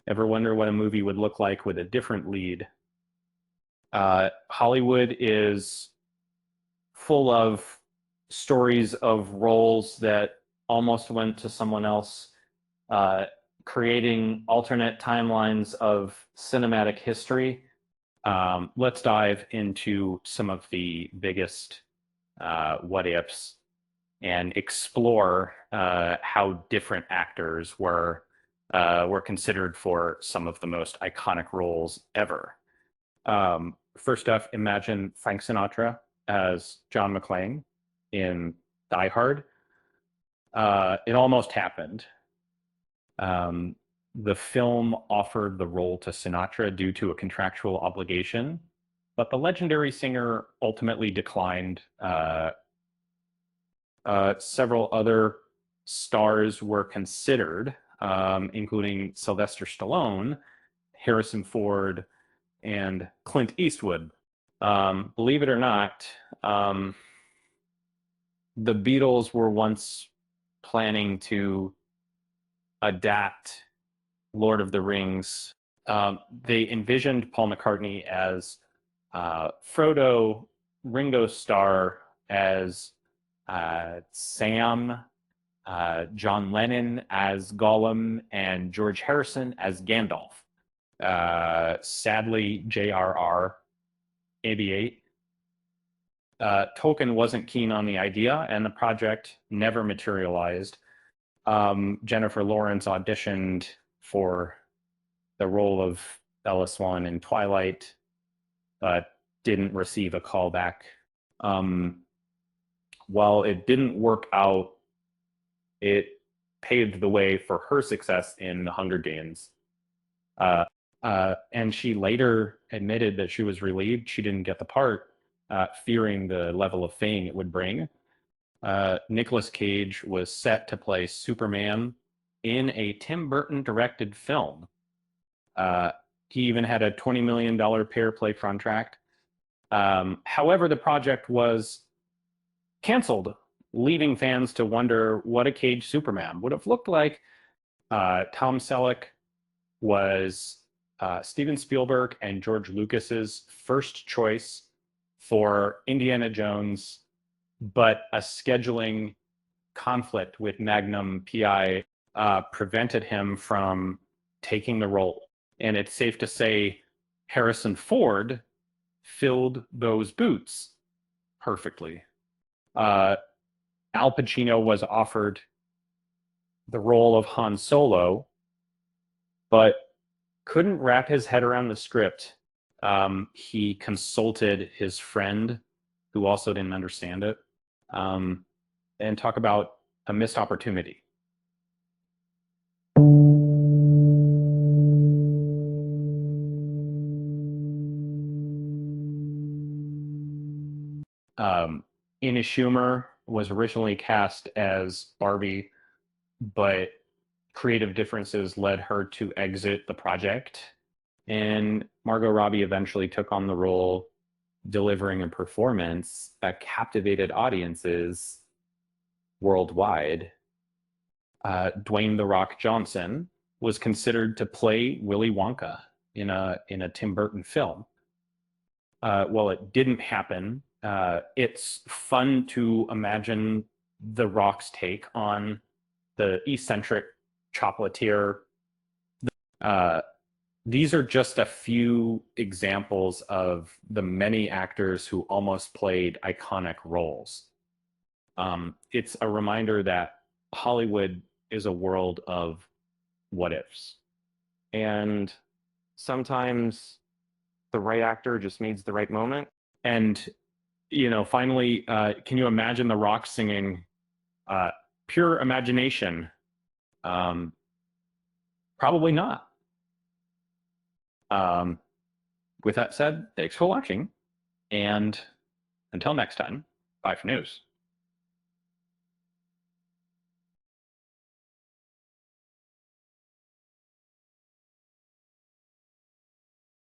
Ever wonder what a movie would look like with a different lead? Hollywood is full of stories of roles that almost went to someone else, uh, creating alternate timelines of cinematic history. Let's dive into some of the biggest what ifs and explore how different actors were considered for some of the most iconic roles ever. First off, imagine Frank Sinatra as John McClane in Die Hard. It almost happened. Um, the film offered the role to Sinatra due to a contractual obligation, but the legendary singer ultimately declined. Several other stars were considered, including Sylvester Stallone, Harrison Ford, and Clint Eastwood. Believe it or not, um, the Beatles were once planning to adapt Lord of the Rings. They envisioned Paul McCartney as Frodo, Ringo Starr as Sam, John Lennon as Gollum, and George Harrison as Gandalf. Sadly, J.R.R. AB8 Tolkien wasn't keen on the idea, and the project never materialized. Jennifer Lawrence auditioned for the role of Bella Swan in Twilight, but didn't receive a call back. Um, while it didn't work out, it paved the way for her success in The Hunger Games. Uh, and she later admitted that she was relieved she didn't get the part, fearing the level of fame it would bring. Nicolas Cage was set to play Superman in a Tim Burton directed film. Uh, he even had a $20 million pair play contract. However, the project was canceled, leaving fans to wonder what a Cage Superman would have looked like. Tom Selleck was Steven Spielberg and George Lucas's first choice for Indiana Jones, but a scheduling conflict with Magnum PI prevented him from taking the role. And it's safe to say Harrison Ford filled those boots perfectly. Uh, Al Pacino was offered the role of Han Solo, but couldn't wrap his head around the script. He consulted his friend, who also didn't understand it, um, and talk about a missed opportunity. Um, Amy Schumer was originally cast as Barbie, but creative differences led her to exit the project. And Margot Robbie eventually took on the role, delivering a performance that captivated audiences worldwide. Dwayne The Rock Johnson was considered to play Willy Wonka in a Tim Burton film. Well, it didn't happen. It's fun to imagine The Rock's take on the eccentric chocolatier. Uh, these are just a few examples of the many actors who almost played iconic roles. It's a reminder that Hollywood is a world of what ifs. And sometimes the right actor just needs the right moment. And, finally, can you imagine The Rock singing uh, Pure Imagination? Um, Probably not. Um, with that said, thanks for watching. And until next time, bye for news.